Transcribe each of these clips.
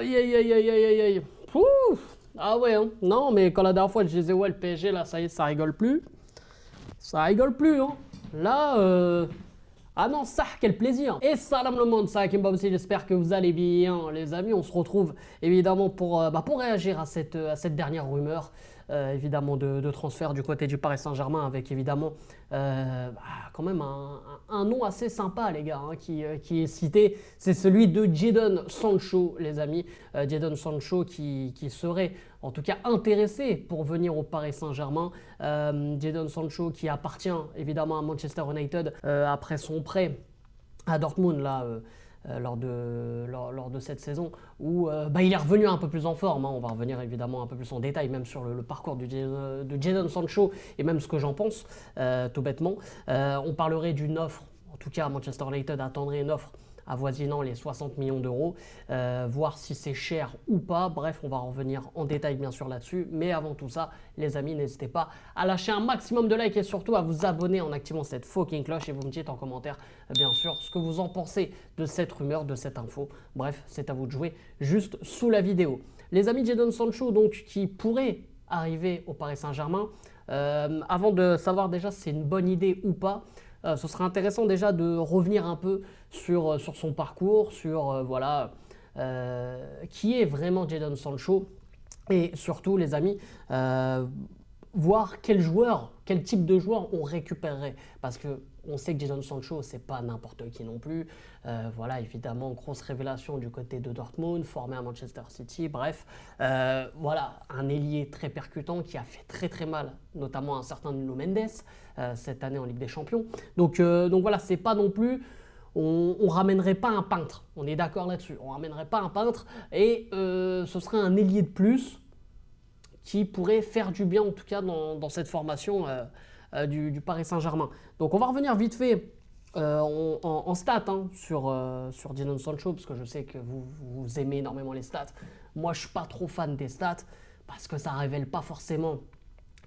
Aïe, aïe, aïe, aïe, aïe, aïe, aïe. Pouf. Ah ouais, hein. Non, mais quand la dernière fois je disais, ouais, le PSG, là, ça y est, ça rigole plus. Ça rigole plus, hein. Là, ah non, ça, quel plaisir. Et salam le monde, ça, Kim Bobsy, j'espère que vous allez bien, les amis. On se retrouve évidemment pour réagir à cette dernière rumeur, évidemment, de transfert du côté du Paris Saint-Germain, avec évidemment quand même un nom assez sympa, les gars, hein, qui est cité. C'est celui de Jadon Sancho, les amis. Jadon Sancho qui serait en tout cas intéressé pour venir au Paris Saint-Germain. Jadon Sancho qui appartient évidemment à Manchester United après son prêt à Dortmund là, lors de cette saison où il est revenu un peu plus en forme, hein. On va revenir évidemment un peu plus en détail même sur le parcours de Jadon Sancho et même ce que j'en pense tout bêtement. On parlerait d'une offre, en tout cas Manchester United attendrait une offre avoisinant les 60 millions d'euros, voir si c'est cher ou pas. Bref, on va revenir en détail bien sûr là-dessus. Mais avant tout ça, les amis, n'hésitez pas à lâcher un maximum de likes et surtout à vous abonner en activant cette fucking cloche. Et vous me dites en commentaire, bien sûr, ce que vous en pensez de cette rumeur, de cette info. Bref, c'est à vous de jouer juste sous la vidéo. Les amis, Jadon Sancho, donc, qui pourrait arriver au Paris Saint-Germain, avant de savoir déjà si c'est une bonne idée ou pas, ce serait intéressant déjà de revenir un peu sur son parcours, sur voilà, qui est vraiment Jadon Sancho et surtout les amis, voir quel type de joueur on récupérerait parce que on sait que Jadon Sancho c'est pas n'importe qui non plus. Voilà, évidemment, grosse révélation du côté de Dortmund, formé à Manchester City. Bref, voilà, un ailier très percutant qui a fait très très mal, notamment un certain Nuno Mendes cette année en Ligue des Champions. Donc voilà, c'est pas non plus. On ramènerait pas un peintre, on est d'accord là-dessus. On ramènerait pas un peintre et ce serait un ailier de plus qui pourrait faire du bien en tout cas dans cette formation du Paris Saint-Germain. Donc on va revenir vite fait en stats hein, sur Jadon Sancho parce que je sais que vous aimez énormément les stats. Moi je suis pas trop fan des stats parce que ça révèle pas forcément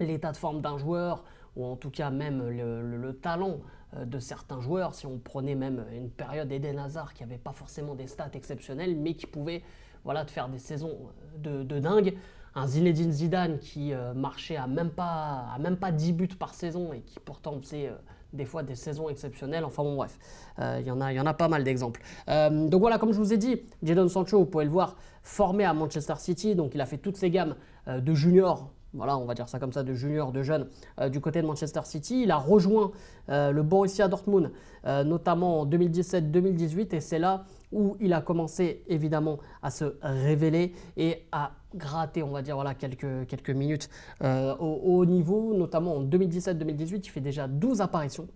l'état de forme d'un joueur ou en tout cas même le talent de certains joueurs. Si on prenait même une période Eden Hazard qui n'avait pas forcément des stats exceptionnelles mais qui pouvait voilà, te faire des saisons de dingue. Un Zinedine Zidane qui marchait à même pas 10 buts par saison et qui pourtant faisait des fois des saisons exceptionnelles. Enfin bon bref, il y en a pas mal d'exemples. Donc voilà, comme je vous ai dit, Jadon Sancho, vous pouvez le voir, formé à Manchester City, donc il a fait toutes ses gammes de juniors. Voilà, on va dire ça comme ça, de juniors, de jeunes, du côté de Manchester City. Il a rejoint le Borussia Dortmund, notamment en 2017-2018, et c'est là où il a commencé évidemment à se révéler et à gratter, on va dire, voilà, quelques minutes au haut niveau, notamment en 2017-2018, il fait déjà 12 apparitions.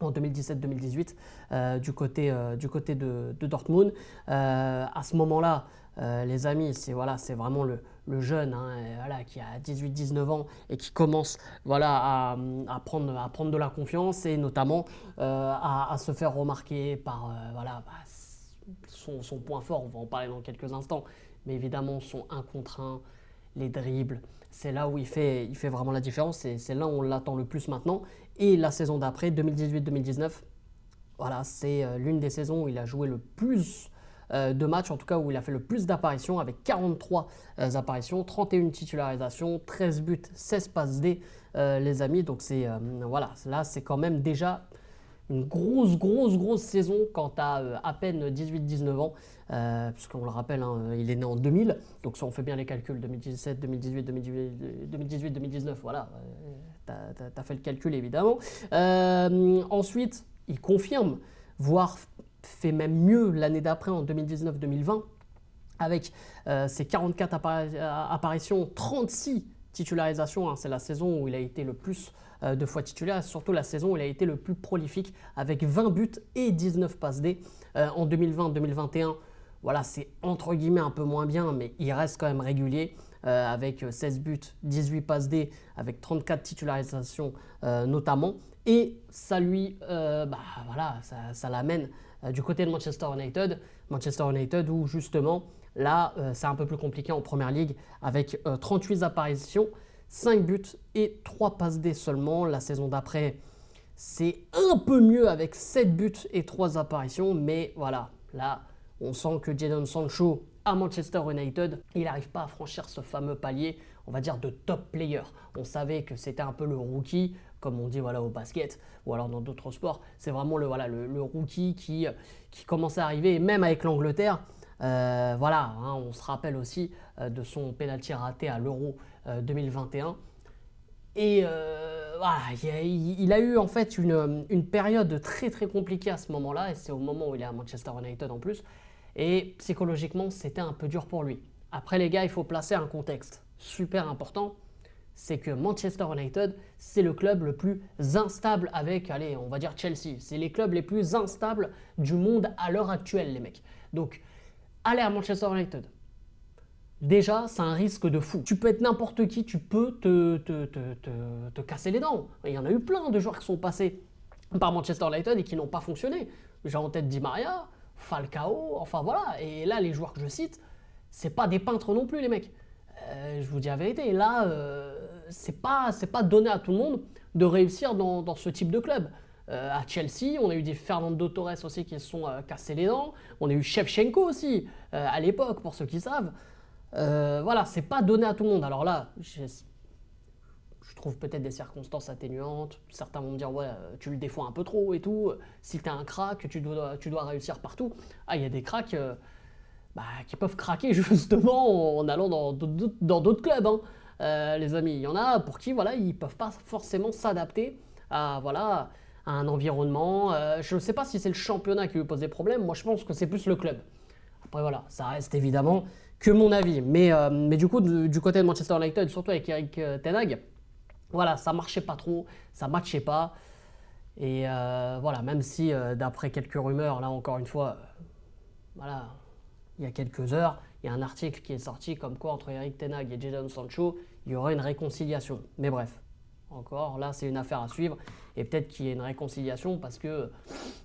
En 2017-2018 du côté de Dortmund. À ce moment-là, les amis, c'est vraiment le jeune hein, voilà, qui a 18-19 ans et qui commence voilà, à prendre de la confiance et notamment à se faire remarquer par voilà, son point fort, on va en parler dans quelques instants, mais évidemment son 1 contre 1, les dribbles, c'est là où il fait vraiment la différence et c'est là où on l'attend le plus maintenant. Et la saison d'après, 2018-2019, voilà, c'est l'une des saisons où il a joué le plus de matchs, en tout cas où il a fait le plus d'apparitions avec 43 apparitions, 31 titularisations, 13 buts, 16 passes D, les amis. Donc c'est voilà, là c'est quand même déjà une grosse saison quand tu as à peine 18-19 ans, puisqu'on le rappelle, hein, il est né en 2000, donc si on fait bien les calculs, 2017, 2018, 2018, 2019, voilà, tu as fait le calcul évidemment. Ensuite, il confirme, voire fait même mieux l'année d'après en 2019-2020, avec ses 44 apparitions, 36 titularisations, hein, c'est la saison où il a été le plus de fois titulaire, surtout la saison où il a été le plus prolifique avec 20 buts et 19 passes D. En 2020-2021, voilà, c'est entre guillemets un peu moins bien, mais il reste quand même régulier avec 16 buts, 18 passes D, avec 34 titularisations notamment. Et ça lui, voilà, ça l'amène du côté de Manchester United où justement, là, c'est un peu plus compliqué en Première Ligue avec 38 apparitions, 5 buts et 3 passes D seulement. La saison d'après, c'est un peu mieux avec 7 buts et 3 apparitions. Mais voilà, là, on sent que Jadon Sancho à Manchester United, il n'arrive pas à franchir ce fameux palier, on va dire, de top player. On savait que c'était un peu le rookie, comme on dit voilà, au basket ou alors dans d'autres sports. C'est vraiment le rookie qui commençait à arriver, et même avec l'Angleterre. Voilà, hein, on se rappelle aussi de son penalty raté à l'Euro 2021. Et voilà, il a eu en fait une période très très compliquée à ce moment-là, et c'est au moment où il est à Manchester United en plus. Et psychologiquement, c'était un peu dur pour lui. Après les gars, il faut placer un contexte super important. C'est que Manchester United, c'est le club le plus instable avec, allez, on va dire Chelsea. C'est les clubs les plus instables du monde à l'heure actuelle, les mecs. Donc, aller à Manchester United, déjà, c'est un risque de fou. Tu peux être n'importe qui, tu peux te casser les dents. Il y en a eu plein de joueurs qui sont passés par Manchester United et qui n'ont pas fonctionné. J'ai en tête Di Maria, Falcao, enfin voilà. Et là, les joueurs que je cite, c'est pas des peintres non plus, les mecs. Je vous dis la vérité. Là, c'est pas donné à tout le monde de réussir dans ce type de club. À Chelsea, on a eu des Fernando Torres aussi qui se sont cassés les dents. On a eu Shevchenko aussi, à l'époque, pour ceux qui savent. Voilà, c'est pas donné à tout le monde. Alors là, je trouve peut-être des circonstances atténuantes. Certains vont me dire, ouais, tu le défends un peu trop et tout. Si t'es un crack, tu dois réussir partout. Ah, il y a des cracks qui peuvent craquer justement en allant dans d'autres clubs, hein. Les amis, il y en a pour qui, voilà, ils peuvent pas forcément s'adapter à, voilà, à un environnement. Je ne sais pas si c'est le championnat qui lui pose des problèmes. Moi, je pense que c'est plus le club. Après, voilà, ça reste évidemment que mon avis. Mais du coup, du côté de Manchester United, surtout avec Erik Ten Hag, voilà, ça marchait pas trop, ça matchait pas. Et voilà, même si d'après quelques rumeurs, là encore une fois, voilà, il y a quelques heures, il y a un article qui est sorti comme quoi entre Erik Ten Hag et Jadon Sancho, il y aurait une réconciliation. Mais bref, encore, là, c'est une affaire à suivre. Et peut-être qu'il y ait une réconciliation parce que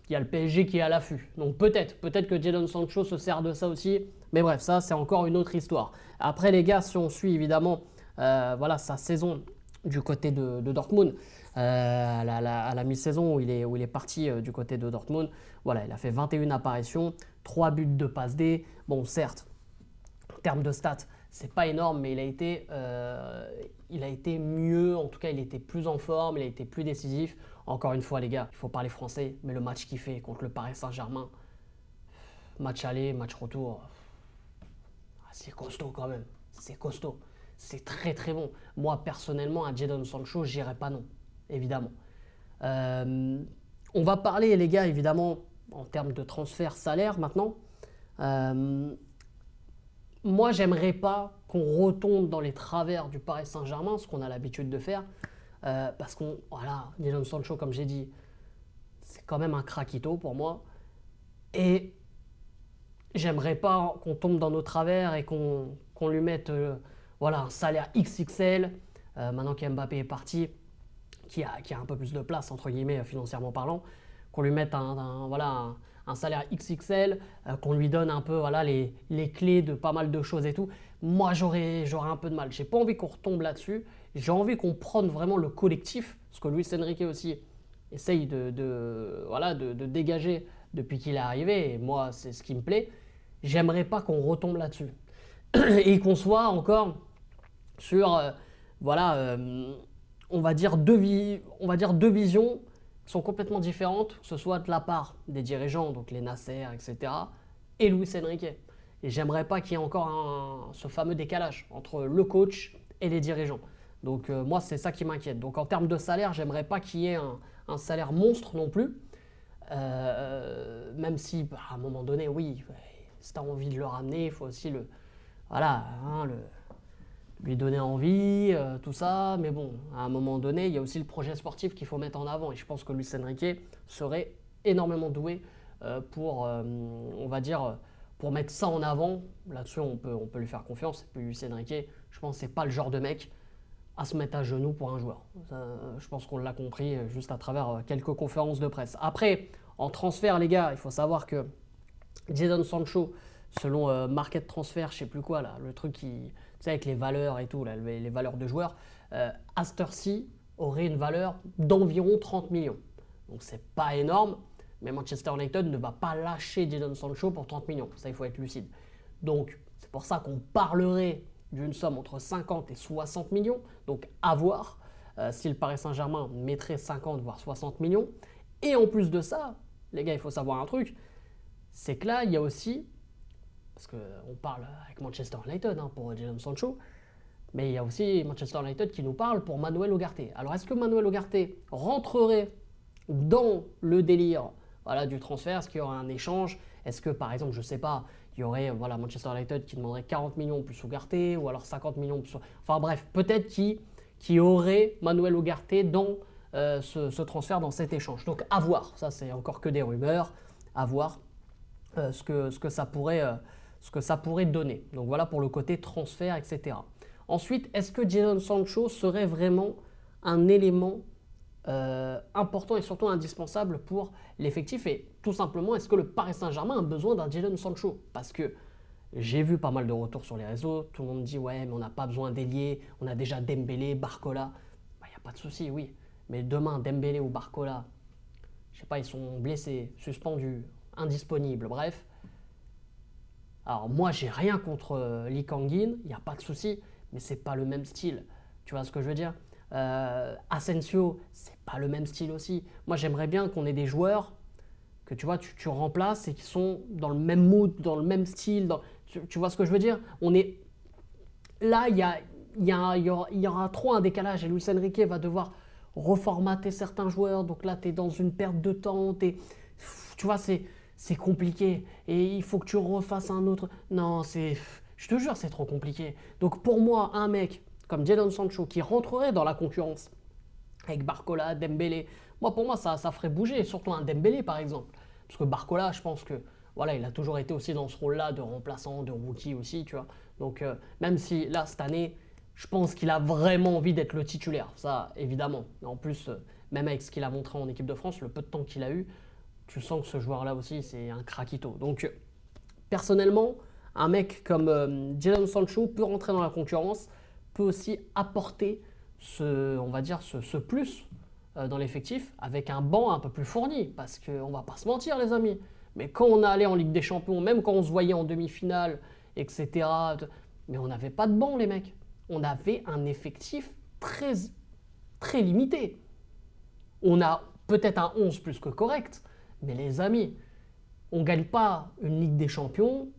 il y a le PSG qui est à l'affût. Donc peut-être que Jadon Sancho se sert de ça aussi. Mais bref, ça, c'est encore une autre histoire. Après, les gars, si on suit évidemment voilà, sa saison du côté de Dortmund, à la mi-saison où il est parti du côté de Dortmund, voilà, il a fait 21 apparitions, 3 buts de passe D. Bon, certes, en termes de stats, c'est pas énorme, mais il a été mieux, en tout cas il était plus en forme, il a été plus décisif. Encore une fois les gars, il faut parler français, mais le match qu'il fait contre le Paris Saint-Germain, match aller, match retour, c'est costaud quand même, c'est costaud. C'est très très bon. Moi personnellement, à Jadon Sancho, j'irai pas non, évidemment. On va parler les gars, évidemment, en termes de transfert salaire maintenant. Moi, j'aimerais pas qu'on retombe dans les travers du Paris Saint-Germain, ce qu'on a l'habitude de faire, parce qu'on, voilà, Jadon Sancho, comme j'ai dit, c'est quand même un craquito pour moi, et j'aimerais pas qu'on tombe dans nos travers et qu'on lui mette, voilà, un salaire XXL, maintenant qu'Mbappé est parti, qui a un peu plus de place entre guillemets financièrement parlant, qu'on lui mette un salaire XXL, qu'on lui donne un peu voilà, les clés de pas mal de choses et tout. Moi, j'aurais un peu de mal. J'ai pas envie qu'on retombe là-dessus. J'ai envie qu'on prenne vraiment le collectif, parce que Luis Enrique aussi essaye de dégager depuis qu'il est arrivé, et moi, c'est ce qui me plaît. J'aimerais pas qu'on retombe là-dessus. Et qu'on soit encore sur, on va dire deux visions sont complètement différentes, que ce soit de la part des dirigeants, donc les Nasser, etc., et Luis Enrique. Et j'aimerais pas qu'il y ait encore ce fameux décalage entre le coach et les dirigeants. Donc moi, c'est ça qui m'inquiète. Donc en termes de salaire, j'aimerais pas qu'il y ait un salaire monstre non plus, même si à un moment donné, oui, si tu as envie de le ramener, il faut aussi lui donner envie, tout ça. Mais bon, à un moment donné, il y a aussi le projet sportif qu'il faut mettre en avant. Et je pense que Luis Enrique serait énormément doué pour mettre ça en avant. Là-dessus, on peut lui faire confiance. Et puis Luis Enrique, je pense que ce n'est pas le genre de mec à se mettre à genoux pour un joueur. Je pense qu'on l'a compris juste à travers quelques conférences de presse. Après, en transfert, les gars, il faut savoir que Jadon Sancho, selon Market Transfer, je sais plus quoi, là, le truc qui, tu sais, avec les valeurs et tout, là, les valeurs de joueurs, Astercy aurait une valeur d'environ 30 millions. Donc c'est pas énorme, mais Manchester United ne va pas lâcher Jadon Sancho pour 30 millions. Ça, il faut être lucide. Donc pour ça qu'on parlerait d'une somme entre 50 et 60 millions. Donc à voir si le Paris Saint-Germain mettrait 50 voire 60 millions. Et en plus de ça, les gars, il faut savoir un truc, c'est que là, il y a aussi, parce qu'on parle avec Manchester United pour Jadon Sancho, mais il y a aussi Manchester United qui nous parle pour Manuel Ugarte. Alors est-ce que Manuel Ugarte rentrerait dans le délire du transfert? Est-ce qu'il y aurait un échange? Est-ce que par exemple, je ne sais pas, il y aurait Manchester United qui demanderait 40 millions plus Ugarte ou alors 50 millions plus... Enfin bref, peut-être qu'il y aurait Manuel Ugarte dans ce transfert, dans cet échange. Donc à voir, ça c'est encore que des rumeurs, à voir ce que ça pourrait donner. Donc voilà pour le côté transfert, etc. Ensuite, est-ce que Jadon Sancho serait vraiment un élément important et surtout indispensable pour l'effectif? Et tout simplement, est-ce que le Paris Saint-Germain a besoin d'un Jadon Sancho? Parce que j'ai vu pas mal de retours sur les réseaux, tout le monde dit ouais mais on n'a pas besoin d'ailier, on a déjà Dembélé, Barcola. Il n'y a pas de souci, oui. Mais demain, Dembélé ou Barcola, je sais pas, ils sont blessés, suspendus, indisponibles, bref. Alors moi, j'ai rien contre Lee Kang-in, il n'y a pas de souci, mais c'est pas le même style. Tu vois ce que je veux dire? Asensio, c'est pas le même style aussi. Moi, j'aimerais bien qu'on ait des joueurs que tu vois, tu remplaces et qui sont dans le même mood, dans le même style. Tu vois ce que je veux dire? Là, il y aura trop un décalage et Luis Enrique va devoir reformater certains joueurs. Donc là, tu es dans une perte de temps. Tu vois, c'est compliqué. Et il faut que tu refasses un autre. Non, je te jure, c'est trop compliqué. Donc pour moi, un mec comme Jadon Sancho qui rentrerait dans la concurrence avec Barcola, Dembélé, pour moi, ça ferait bouger. Surtout un Dembélé, par exemple. Parce que Barcola, je pense que il a toujours été aussi dans ce rôle-là de remplaçant, de rookie aussi, tu vois. Donc même si là, cette année, je pense qu'il a vraiment envie d'être le titulaire, ça évidemment. En plus, même avec ce qu'il a montré en équipe de France, le peu de temps qu'il a eu, tu sens que ce joueur-là aussi, c'est un craquito. Donc personnellement, un mec comme Jadon Sancho peut rentrer dans la concurrence, peut aussi apporter ce plus dans l'effectif avec un banc un peu plus fourni. Parce qu'on ne va pas se mentir, les amis. Mais quand on est allé en Ligue des Champions, même quand on se voyait en demi-finale, etc., mais on n'avait pas de banc, les mecs. On avait un effectif très, très limité. On a peut-être un 11 plus que correct, mais les amis, on ne gagne pas une Ligue des Champions,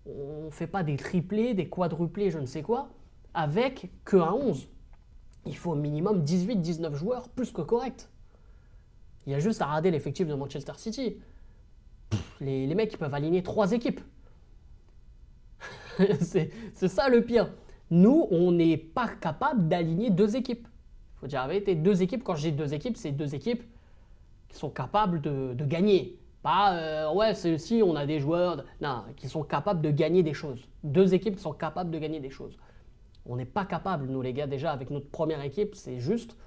on ne fait pas des triplés, des quadruplés, je ne sais quoi, avec que un 11. Il faut au minimum 18-19 joueurs plus que correct. Il y a juste à regarder l'effectif de Manchester City. Les mecs, ils peuvent aligner 3 équipes. c'est ça le pire. Nous, on n'est pas capable d'aligner 2 équipes. Il faut dire la vérité, 2 équipes, quand je dis 2 équipes, c'est 2 équipes qui sont capables de gagner. Pas, si on a des joueurs qui sont capables de gagner des choses. 2 équipes qui sont capables de gagner des choses. On n'est pas capable, nous les gars, déjà avec notre première équipe, c'est juste.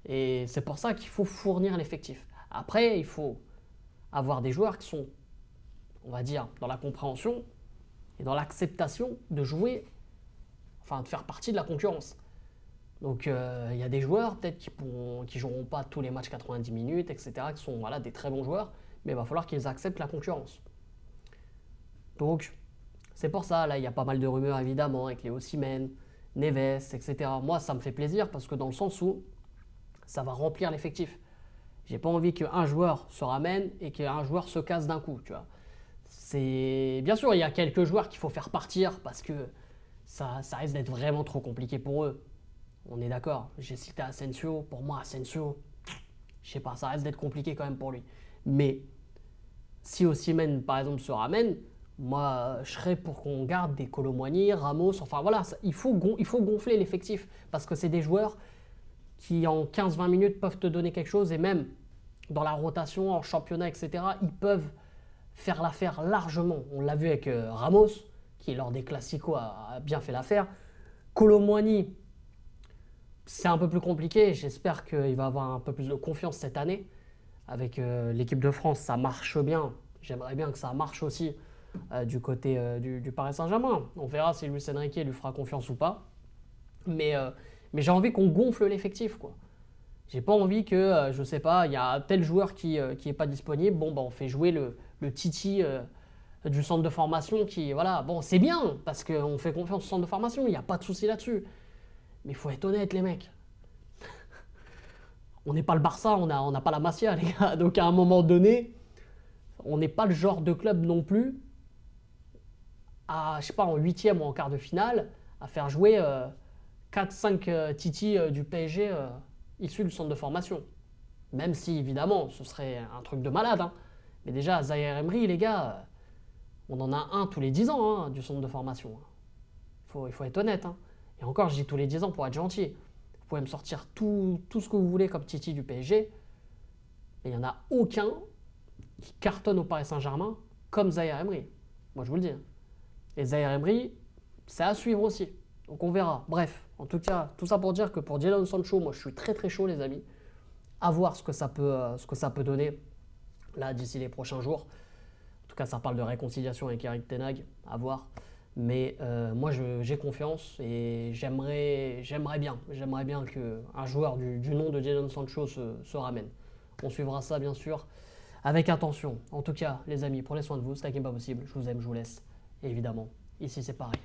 Et c'est pour ça qu'il faut fournir l'effectif. Après, il faut avoir des joueurs qui sont, on va dire, dans la compréhension et dans l'acceptation de jouer, de faire partie de la concurrence. Donc il y a des joueurs peut-être qui joueront pas tous les matchs 90 minutes, etc., qui sont des très bons joueurs, mais il va falloir qu'ils acceptent la concurrence. Donc c'est pour ça, là il y a pas mal de rumeurs évidemment avec les Osimhen, Neves, etc. Moi ça me fait plaisir parce que dans le sens où ça va remplir l'effectif. J'ai pas envie qu'un joueur se ramène et qu'un joueur se casse d'un coup, tu vois. Bien sûr, il y a quelques joueurs qu'il faut faire partir parce que ça risque d'être vraiment trop compliqué pour eux. On est d'accord. J'ai cité Asensio. Pour moi, Asensio, je sais pas, ça risque d'être compliqué quand même pour lui. Mais si Osimhen, par exemple, se ramène, moi, je serais pour qu'on garde des Kolo Muani, Ramos. Il faut gonfler l'effectif parce que c'est des joueurs qui, en 15-20 minutes, peuvent te donner quelque chose et même dans la rotation, en championnat, etc., ils peuvent faire l'affaire largement. On l'a vu avec Ramos, qui lors des Classicos a bien fait l'affaire. Kolo Muani, c'est un peu plus compliqué. J'espère qu'il va avoir un peu plus de confiance cette année. Avec l'équipe de France, ça marche bien. J'aimerais bien que ça marche aussi du côté du Paris Saint-Germain. On verra si Luis Enrique lui fera confiance ou pas. Mais j'ai envie qu'on gonfle l'effectif, quoi. J'ai pas envie que, je sais pas, il y a tel joueur qui est pas disponible. Bon, on fait jouer le Titi du centre de formation qui, voilà, bon, c'est bien parce qu'on fait confiance au centre de formation, il n'y a pas de souci là-dessus. Mais il faut être honnête, les mecs. On n'est pas le Barça, on n'a pas la Masia, les gars. Donc à un moment donné, on n'est pas le genre de club non plus à, je sais pas, en huitième ou en quart de finale, à faire jouer 4-5 Titi du PSG issus du centre de formation. Même si, évidemment, ce serait un truc de malade. Hein. Mais déjà, Zaïre Emery, les gars, on en a un tous les 10 ans hein, du centre de formation. Il faut être honnête. Hein. Et encore, je dis tous les 10 ans pour être gentil. Vous pouvez me sortir tout ce que vous voulez comme Titi du PSG. Mais il n'y en a aucun qui cartonne au Paris Saint-Germain comme Zaïre Emery. Moi, je vous le dis. Hein. Et Zaïre Emery, c'est à suivre aussi. Donc on verra. Bref, en tout cas, tout ça pour dire que pour Jadon Sancho, moi, je suis très très chaud, les amis. À voir ce que ça peut donner là d'ici les prochains jours. En tout cas, ça parle de réconciliation avec Erik ten Hag, à voir. Mais moi, j'ai confiance et j'aimerais bien qu'un joueur du nom de Jadon Sancho se ramène. On suivra ça, bien sûr, avec attention. En tout cas, les amis, prenez soin de vous, c'est la game pas possible. Je vous aime, je vous laisse. Et évidemment, ici, c'est pareil.